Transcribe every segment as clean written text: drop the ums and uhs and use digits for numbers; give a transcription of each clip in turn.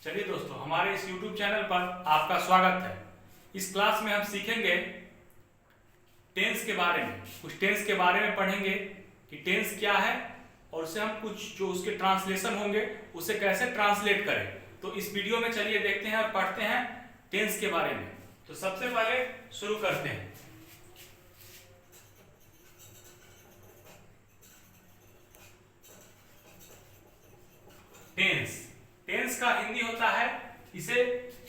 चलिए दोस्तों, हमारे इस YouTube चैनल पर आपका स्वागत है। इस क्लास में हम सीखेंगे टेंस के बारे में, कुछ टेंस के बारे में पढ़ेंगे कि टेंस क्या है और उसे हम कुछ जो उसके ट्रांसलेशन होंगे उसे कैसे ट्रांसलेट करें। तो इस वीडियो में चलिए देखते हैं और पढ़ते हैं टेंस के बारे में। तो सबसे पहले शुरू करते हैं। टेंस टेंस का हिंदी होता है, इसे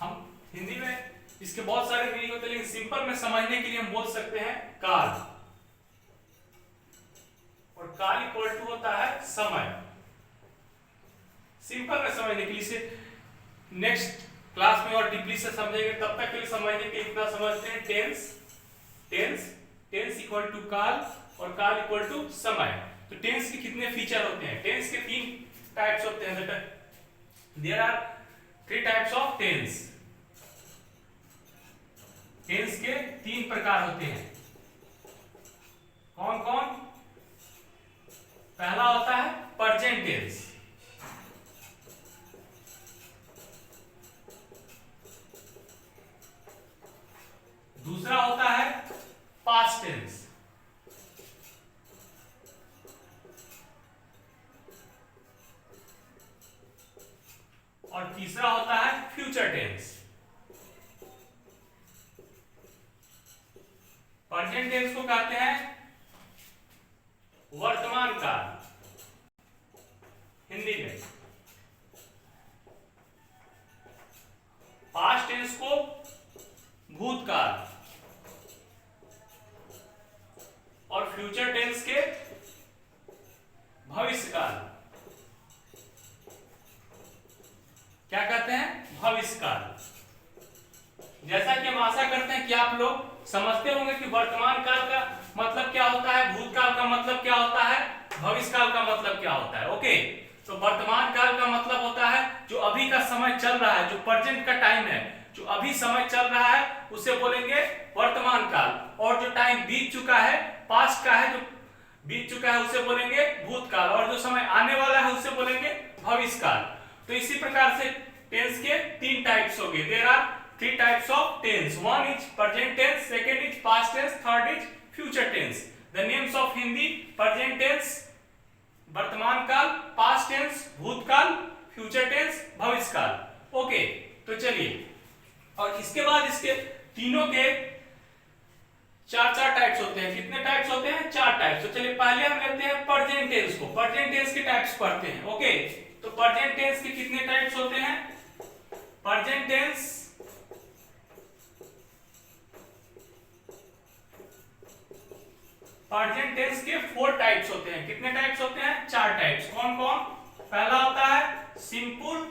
हम हिंदी में इसके बहुत सारे मीनिंग होते हैं, लेकिन सिंपल में समझने के लिए हम बोल सकते हैं काल। और काल इक्वल टू होता है समय। सिंपल में समझने के लिए इसे नेक्स्ट क्लास में और डीपली से समझेंगे, तब तक के लिए समझने के लिए इतना समझते हैं टेंस टेंस इक्वल टू काल और काल इक्वल टू समय। तो टेंस के कितने फीचर होते हैं? टेंस के 3 टाइप्स होते हैं। There are 3 types of tense. Tense के 3 प्रकार होते हैं। कौन कौन? पहला होता है प्रेजेंट टेंस, दूसरा होता है पास्ट टेंस, और तीसरा होता है फ्यूचर टेंस। प्रेजेंट टेंस को कहते हैं वर्तमान काल हिंदी में। पास्ट टेंस को भूतकाल और फ्यूचर टेंस के भविष्यकाल। क्या कहते हैं? भविष्यकाल। जैसा कि हम आशा करते हैं कि आप लोग समझते होंगे कि वर्तमान काल का मतलब क्या होता है, भूतकाल का मतलब क्या होता है, भविष्यकाल का मतलब क्या होता है। ओके, तो वर्तमान काल का मतलब होता है जो अभी का समय चल रहा है, जो प्रेजेंट का टाइम है, जो अभी समय चल रहा है उसे बोलेंगे वर्तमान काल। और जो टाइम बीत चुका है, पास्ट का है, जो बीत चुका है उसे बोलेंगे भूतकाल, और जो समय आने वाला है उसे बोलेंगे भविष्यकाल। तो इसी प्रकार से टेंस के 3 टाइप्स हो गए। There are 3 types of tense. One is present tense, second is past tense, third is future tense. The names of Hindi: present tense वर्तमान काल, पास्ट टेंस भूतकाल, फ्यूचर टेंस भविष्यकाल। ओके, तो चलिए, और इसके बाद इसके तीनों के 4 टाइप्स होते हैं। कितने टाइप्स होते हैं? 4 टाइप्स। तो चलिए पहले हम लेते हैं प्रेजेंट टेंस को। प्रेजेंट टेंस के टाइप्स पढ़ते हैं। ओके, तो प्रेजेंट टेंस के कितने टाइप्स होते हैं? प्रेजेंट टेंस के 4 टाइप्स होते हैं। कितने टाइप्स होते हैं? 4 टाइप्स। कौन कौन? पहला होता है सिंपल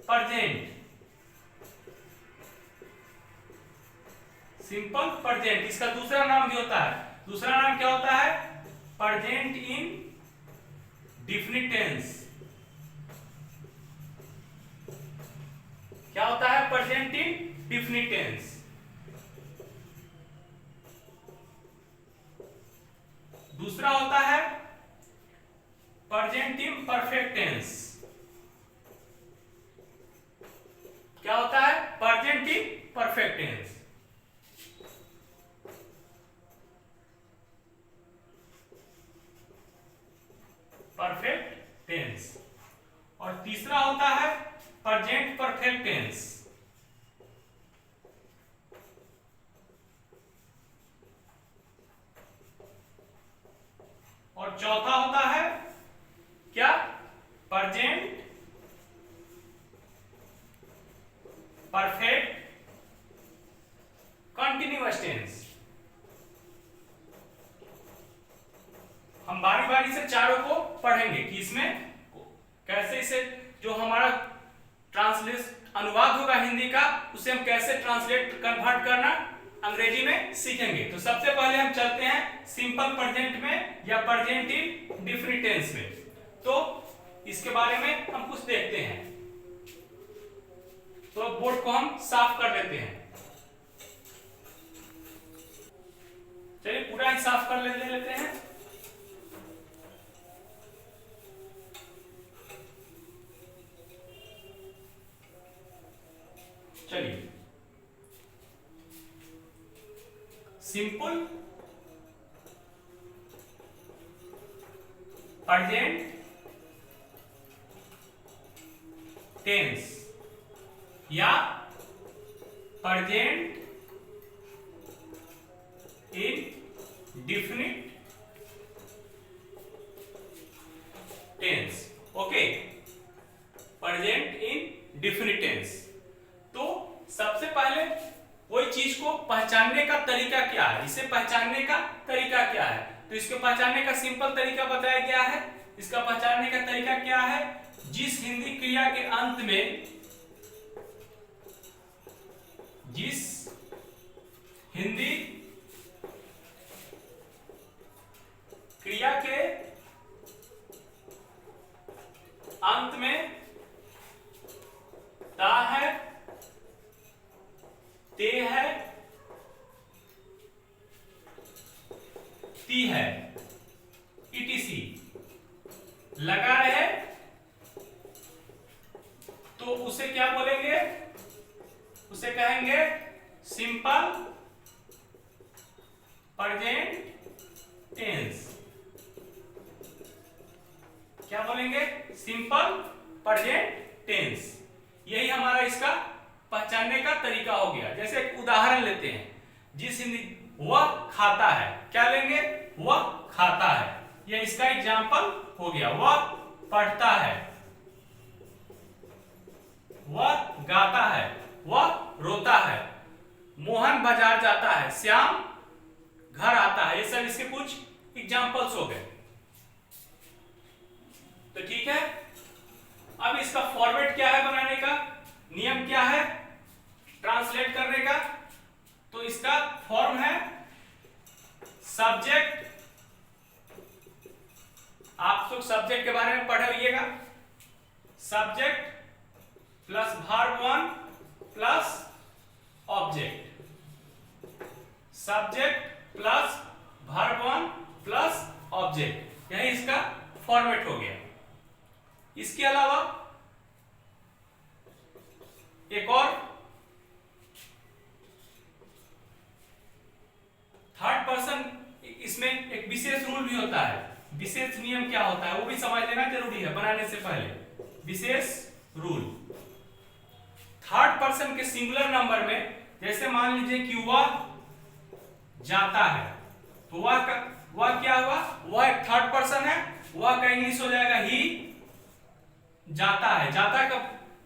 प्रेजेंट। सिंपल प्रेजेंट, इसका दूसरा नाम भी होता है। दूसरा नाम क्या होता है? Present indefinite tense. क्या होता है? Present indefinite tense. दूसरा होता है प्रेजेंट इन परफेक्ट टेंस। क्या होता है? Present in perfect tense. Perfect tense. और तीसरा होता है प्रेजेंट परफेक्ट टेंस। और चौथा होता है क्या? Present perfect continuous tense. हम बारी बारी से चारों को पढ़ेंगे कि इसमें कैसे इसे जो हमारा ट्रांसलेट अनुवाद होगा हिंदी का, उसे हम कैसे ट्रांसलेट कन्वर्ट करना अंग्रेजी में सीखेंगे। तो सबसे पहले हम चलते हैं सिंपल प्रेजेंट में या प्रेजेंट इन डेफिनिट टेंस में। तो इसके बारे में हम कुछ देखते हैं। तो बोर्ड को हम साफ कर लेते हैं। चलिए पूरा ही साफ कर लेते हैं। चलिए, सिंपल प्रेजेंट टेंस या present indefinite tense. Okay, present indefinite tense. तो सबसे पहले कोई चीज को पहचानने का तरीका क्या है, इसे पहचानने का तरीका क्या है, तो इसको पहचानने का सिंपल तरीका बताया गया है। इसका पहचानने का तरीका क्या है, जिस हिंदी क्रिया के अंत में, जिस हिंदी क्रिया के अंत में ता है, ते है, ती है, etc लगा रहे, तो उसे क्या बोलेंगे, उसे कहेंगे सिंपल प्रेजेंट टेंस। क्या बोलेंगे, सिंपल प्रेजेंट टेंस। यही हमारा इसका पहचानने का तरीका हो गया। जैसे एक उदाहरण लेते हैं, जिस हिंदी, वह खाता है, क्या लेंगे, वह खाता है, यह इसका एग्जाम्पल हो गया। वह पढ़ता है, वह गाता है, वह रोता है, मोहन बाजार जाता है, श्याम घर आता है। ये सब इसके कुछ एग्जाम्पल्स हो गए। तो ठीक है, अब इसका फॉर्मेट क्या है बनाने का, नियम क्या है ट्रांसलेट करने का, तो इसका फॉर्म है सब्जेक्ट, आप लोग सब्जेक्ट के बारे में पढ़े होइएगा, subject plus verb 1 plus object, subject plus verb 1 plus object, यही इसका फॉर्मेट हो गया। इसके अलावा एक और थर्ड पर्सन, इसमें एक विशेष रूल भी होता है, विशेष नियम क्या होता है वो भी समझ लेना जरूरी है बनाने से पहले। विशेष रूल, थर्ड पर्सन के सिंगुलर नंबर में, जैसे मान लीजिए कि वह जाता है, तो वह क्या हुआ, वह एक थर्ड पर्सन है, वह का इंग्लिश हो जाएगा ही जाता है, जाता का,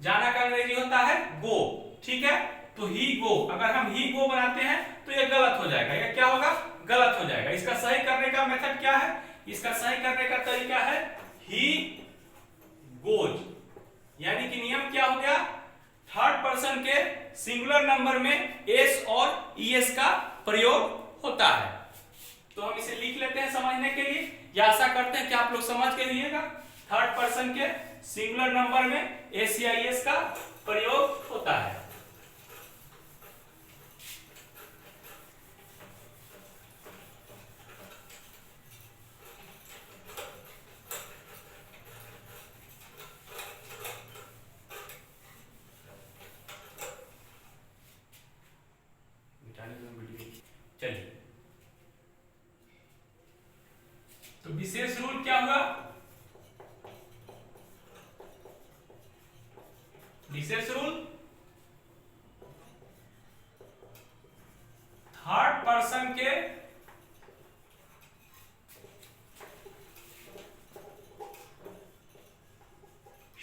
जाना का अंग्रेजी होता है गो, ठीक है, तो ही गो, अगर हम ही गो बनाते हैं तो ये गलत हो जाएगा, ये क्या होगा, गलत हो जाएगा। इसका सही करने का मेथड क्या है, इसका सही करने का तरीका है ही गोज, यानी कि नियम क्या हो गया, थर्ड पर्सन के सिंगुलर नंबर में एस और ईएस का प्रयोग होता है। तो हम इसे लिख लेते हैं समझने के लिए, या आशा करते हैं कि आप लोग समझ के लिएगा। थर्ड पर्सन के सिंगुलर नंबर में एस या ईएस का प्रयोग होता है। चलिए, तो विशेष रूल क्या होगा, विशेष रूल थर्ड पर्सन के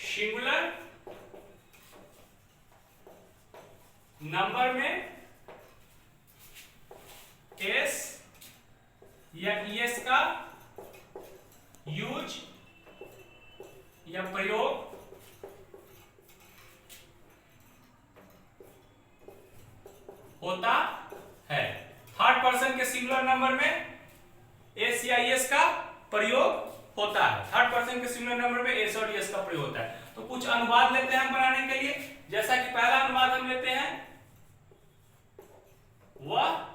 सिंगुलर नंबर में एस या ईएस का यूज या प्रयोग होता है। थर्ड पर्सन के सिंगुलर नंबर में एस या ईएस का प्रयोग होता है, थर्ड पर्सन के सिंगुलर नंबर में एस और ईएस का प्रयोग होता है। तो कुछ अनुवाद लेते हैं हम बनाने के लिए, जैसा कि पहला अनुवाद हम लेते हैं, वह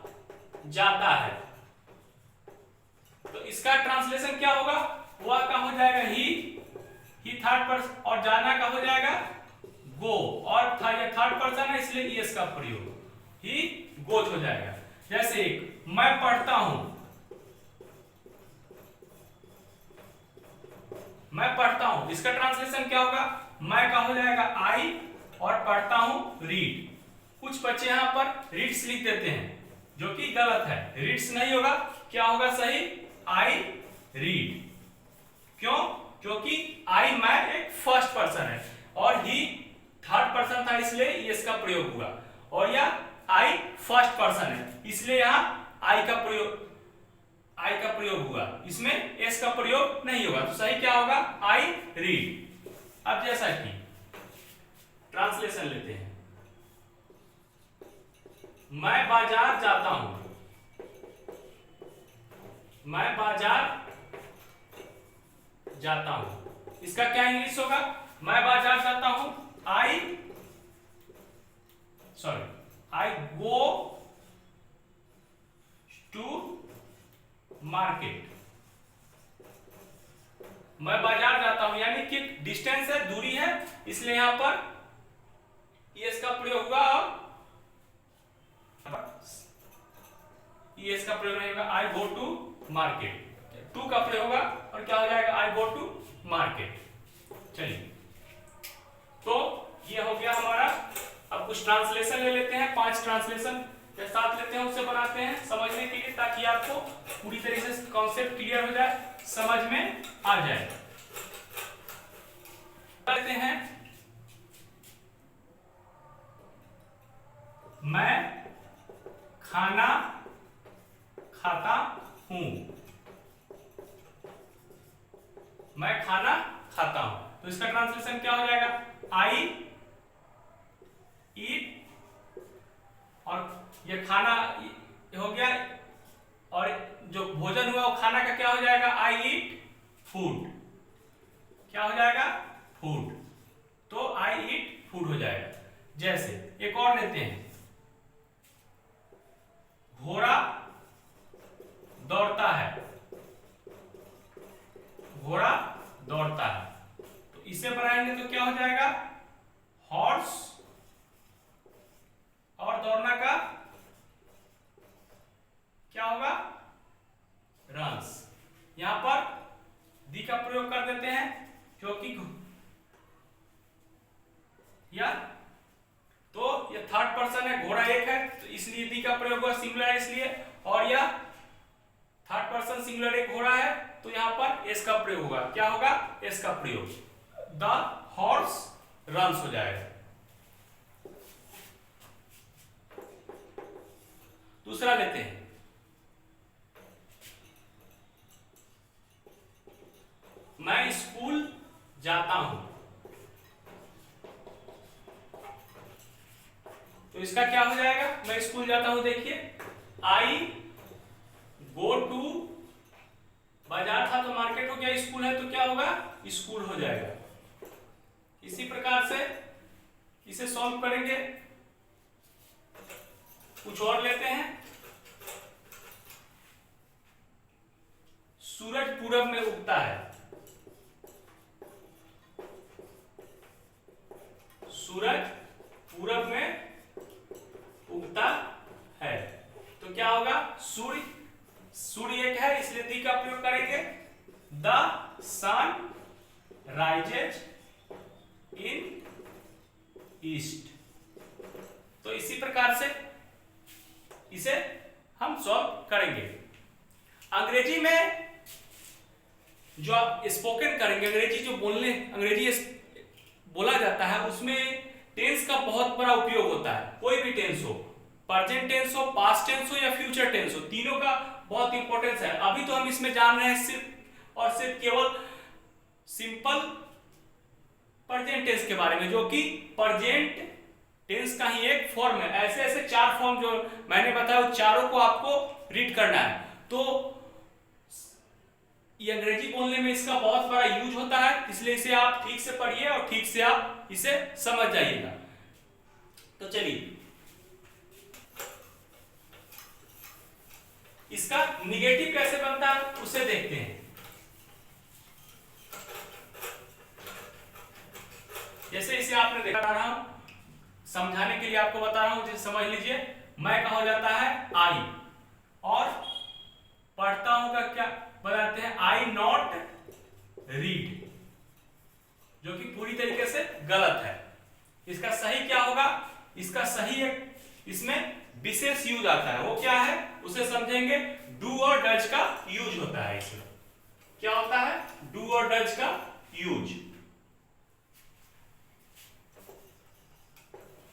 जाता है, तो इसका ट्रांसलेशन क्या होगा, वह का हो जाएगा ही थर्ड पर्सन, और जाना का हो जाएगा गो, और था ये थर्ड पर्सन है इसलिए ईएस का प्रयोग, ही गोज हो जाएगा। जैसे एक मैं पढ़ता हूं, मैं पढ़ता हूं, इसका ट्रांसलेशन क्या होगा, मैं का हो जाएगा आई, और पढ़ता हूं रीड। कुछ बच्चे यहां पर रीड्स लिख देते हैं जो कि गलत है, रीड्स नहीं होगा, क्या होगा सही, आई रीड। क्यों, क्योंकि आई मैं एक फर्स्ट पर्सन है और ही थर्ड पर्सन था इसलिए एस का प्रयोग हुआ, और यह आई फर्स्ट पर्सन है इसलिए यहां आई का प्रयोग हुआ, इसमें एस का प्रयोग नहीं होगा, तो सही क्या होगा, आई रीड। अब जैसा कि ट्रांसलेशन लेते हैं, मैं बाजार जाता हूं, मैं बाजार जाता हूं, इसका क्या इंग्लिश होगा, मैं बाजार जाता हूं, आई गो टू मार्केट। मैं बाजार जाता हूं यानी कि डिस्टेंस है, दूरी है, इसलिए यहां पर ईएस का प्रयोग हुआ, ईएस का प्रयोग नहीं होगा, आई गो टू मार्केट, टू का प्रयोग होगा और क्या हो जाएगा, आई गो टू मार्केट। चलिए, तो ये हो गया हमारा। अब कुछ ट्रांसलेशन ले लेते हैं, 5 ट्रांसलेशन के साथ लेते हैं, उससे बनाते हैं समझने के लिए, ताकि आपको पूरी तरीके से कॉन्सेप्ट क्लियर हो जाए, समझ में आ जाए। लेते हैं, मैं खाना खाता हूं, मैं खाना खाता हूं, तो इसका ट्रांसलेशन क्या हो जाएगा, आई ईट, और ये खाना हो गया, और जो भोजन हुआ वो खाना का क्या हो जाएगा, आई ईट फूड, क्या हो जाएगा, फूड, तो आई ईट फूड हो जाएगा। जैसे एक और लेते हैं, घोड़ा दौड़ता है, घोड़ा दौड़ता है, तो इसे बनाएंगे तो क्या हो जाएगा, हॉर्स, और दौड़ना का क्या होगा, रन्स। यहां पर दी का प्रयोग कर देते हैं क्योंकि या तो ये थर्ड पर्सन है, घोड़ा एक है, तो इसलिए दी का प्रयोग हुआ, सिंगुलर इसलिए, और यह थर्ड पर्सन सिंगुलर एक घोड़ा है, तो यहां पर एस का प्रयोग होगा, क्या होगा, एस का प्रयोग, द हॉर्स रन्स हो जाएगा। दूसरा लेते हैं, मैं स्कूल जाता हूं, तो इसका क्या हो जाएगा, मैं स्कूल जाता हूं, देखिए आई गो टू, बाजार था तो मार्केट हो गया, स्कूल है तो क्या होगा, स्कूल हो जाएगा। इसी प्रकार से इसे सॉल्व करेंगे। कुछ और लेते हैं, सूरज पूरब में उगता है, सूरज पूरब में उगता है, तो क्या होगा, सूर्य, सूर्य एक है इसलिए दी का प्रयोग करेंगे, the sun rises in east. तो इसी प्रकार से इसे हम सॉल्व करेंगे। अंग्रेजी में जो आप स्पोकन करेंगे, अंग्रेजी जो बोलने, अंग्रेजी बोला जाता है, उसमें टेंस का बहुत बड़ा उपयोग होता है। कोई भी टेंस हो, प्रेजेंट टेंस हो, पास्ट टेंस हो या फ्यूचर टेंस हो, तीनों का बहुत इंपॉर्टेंस है। अभी तो हम इसमें जान रहे हैं सिर्फ और सिर्फ केवल सिंपल प्रेजेंट टेंस के बारे में, जो कि प्रेजेंट टेंस का ही एक फॉर्म है। ऐसे ऐसे 4 फॉर्म जो मैंने बताया, चारों को आपको रीड करना है। तो ये अंग्रेजी बोलने में इसका बहुत बड़ा यूज होता है, इसलिए इसे आप ठीक से पढ़िए और ठीक से आप इसे समझ जाइएगा। तो चलिए इसका निगेटिव कैसे बनता है उसे देखते हैं। जैसे इसे आपने देखा रहा हूं, समझाने के लिए आपको बता रहा हूं, जैसे समझ लीजिए मैं का हो जाता है आई, और पढ़ता हूं का क्या बताते हैं, आई नॉट रीड, जो कि पूरी तरीके से गलत है। इसका सही क्या होगा, इसका सही एक इसमें विशेष यूज आता है, वो क्या है उसे समझेंगे। डू और डज का यूज होता है इसमें। क्या होता है, डू और डज का यूज।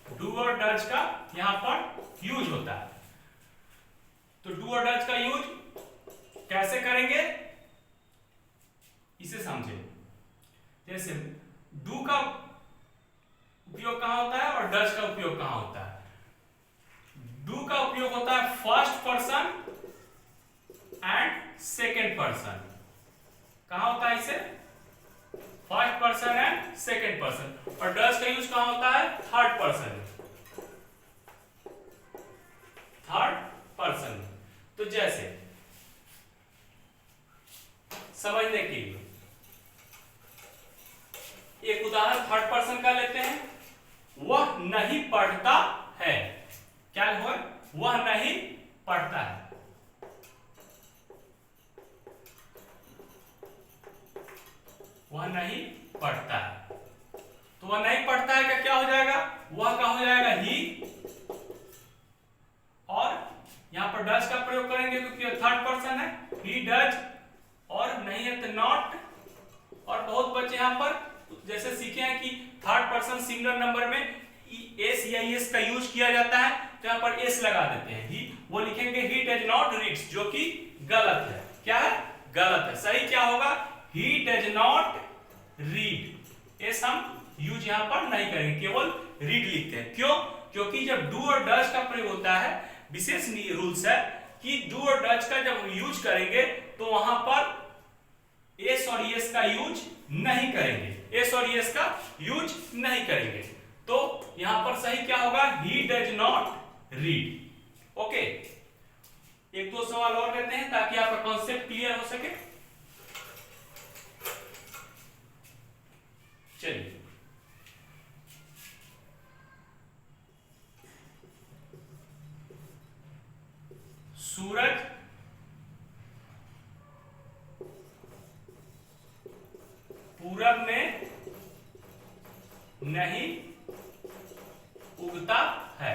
डू और डज का यहां पर यूज होता है। तो डू और डज का यूज कैसे करेंगे इसे समझे। जैसे डू का उपयोग कहां होता है और डज का उपयोग कहां होता है। डू का उपयोग होता है first person and second person. कहां होता है इसे, first person and second person. और डज का यूज कहां होता है, थर्ड पर्सन, थर्ड पर्सन। तो जैसे समझने के लिए एक उदाहरण थर्ड पर्सन का लेते हैं। वह नहीं पढ़ता है। क्या हुआ, वह नहीं पढ़ता है। वह नहीं पढ़ता है। तो वह नहीं पढ़ता है का क्या हो जाएगा, वह का हो जाएगा ही, और यहां पर डज का प्रयोग करेंगे क्योंकि थर्ड पर्सन है, ही डज, और नहीं है तो नॉट। और बहुत बच्चे यहां पर जैसे सीखे हैं कि थर्ड पर्सन सिंगुलर नंबर में एस या एस का यूज किया जाता है, तो यहां पर एस लगा देते हैं, ही वो लिखेंगे ही डज नॉट रीड्स, जो कि गलत है। क्या है, गलत है। सही क्या होगा, he does not read. S हम यूज यहां पर नहीं करेंगे, केवल रीड लिखते हैं। क्यों, क्योंकि जब डू और डज का प्रयोग होता है, विशेष रूल्स है कि डू और डज का जब हम यूज करेंगे तो वहां पर एस और एस का यूज नहीं करेंगे, एस और एस का यूज नहीं करेंगे। तो यहां पर सही क्या होगा, he does not read. Okay, एक दो सवाल और लेते हैं ताकि आपका कॉन्सेप्ट क्लियर हो सके। चलिए, सूरज पूरब में नहीं उगता है।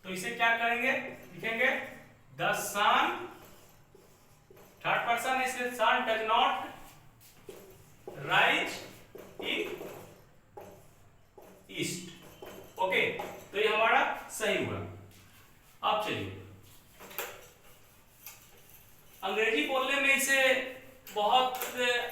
तो इसे क्या करेंगे, लिखेंगे द सन, थर्ड पर्सन, इसलिए sun does not rise in east. Okay, तो ये हमारा सही हुआ। अब चलिए, अंग्रेजी बोलने में इसे बहुत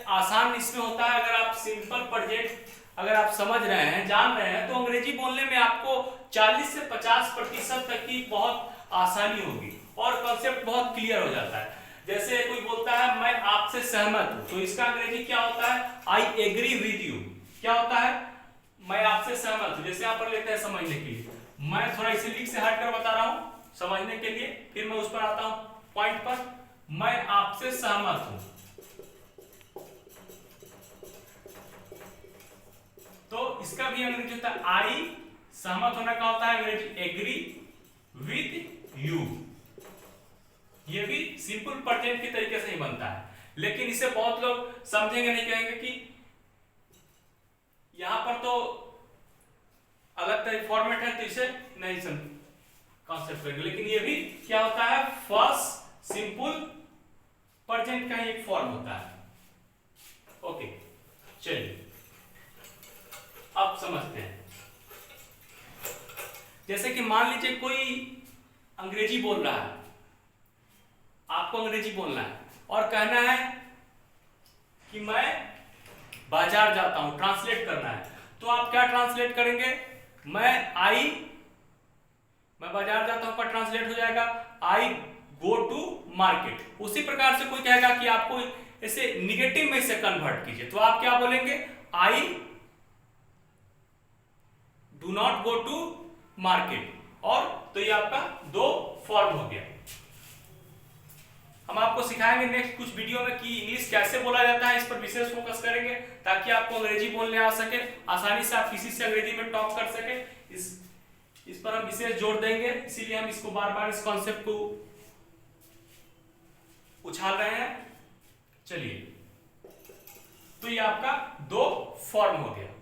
आसान इसमें होता है। अगर आप सिंपल प्रोजेक्ट अगर आप समझ रहे हैं, जान रहे हैं, तो अंग्रेजी बोलने में आपको 40 से 50% तक की बहुत आसानी होगी और कॉन्सेप्ट बहुत क्लियर हो जाता है। जैसे कोई बोलता है मैं आपसे सहमत हूं, तो इसका अंग्रेजी क्या होता है, आई एग्री विद यू। क्या होता है, मैं आपसे सहमत हूं। जैसे यहां पर लेते हैं समझने के लिए, मैं थोड़ा इसे लिख से हटकर बता रहा हूं समझने के लिए, फिर मैं उस पर आता हूं पॉइंट पर। मैं आपसे सहमत हूं, तो इसका भी अंग्रेजी होता है आई, सहमत होना का होता है अंग्रेजी एग्री विद यू। ये भी सिंपल प्रेजेंट के तरीके से ही बनता है, लेकिन इसे बहुत लोग समझेंगे नहीं, कहेंगे कि यहां पर तो अलग तरह फॉर्मेट है, तो इसे नहीं समझ कॉन्सेप्ट करेंगे। लेकिन ये भी क्या होता है, फर्स्ट सिंपल प्रेजेंट का ही एक फॉर्म होता है। ओके, चलिए अब समझते हैं। जैसे कि मान लीजिए कोई अंग्रेजी बोल रहा है, आपको अंग्रेजी बोलना है और कहना है कि मैं बाजार जाता हूं, ट्रांसलेट करना है। तो आप क्या ट्रांसलेट करेंगे, मैं बाजार जाता हूं का ट्रांसलेट हो जाएगा आई गो टू मार्केट। उसी प्रकार से कोई कहेगा कि आपको इसे निगेटिव में से कन्वर्ट कीजिए, तो आप क्या बोलेंगे, I do not go to market. और तो ये आपका दो फॉर्म हो गया। हम आपको सिखाएंगे नेक्स्ट कुछ वीडियो में कि इंग्लिश कैसे बोला जाता है, इस पर विशेष फोकस करेंगे ताकि आपको अंग्रेजी बोलने आ सके, आसानी से आप किसी से अंग्रेजी में टॉक कर सके। इस पर हम विशेष जोर देंगे, इसीलिए हम इसको बार बार इस कॉन्सेप्ट को उछाल रहे हैं। चलिए, तो ये आपका 2 फॉर्म हो गया।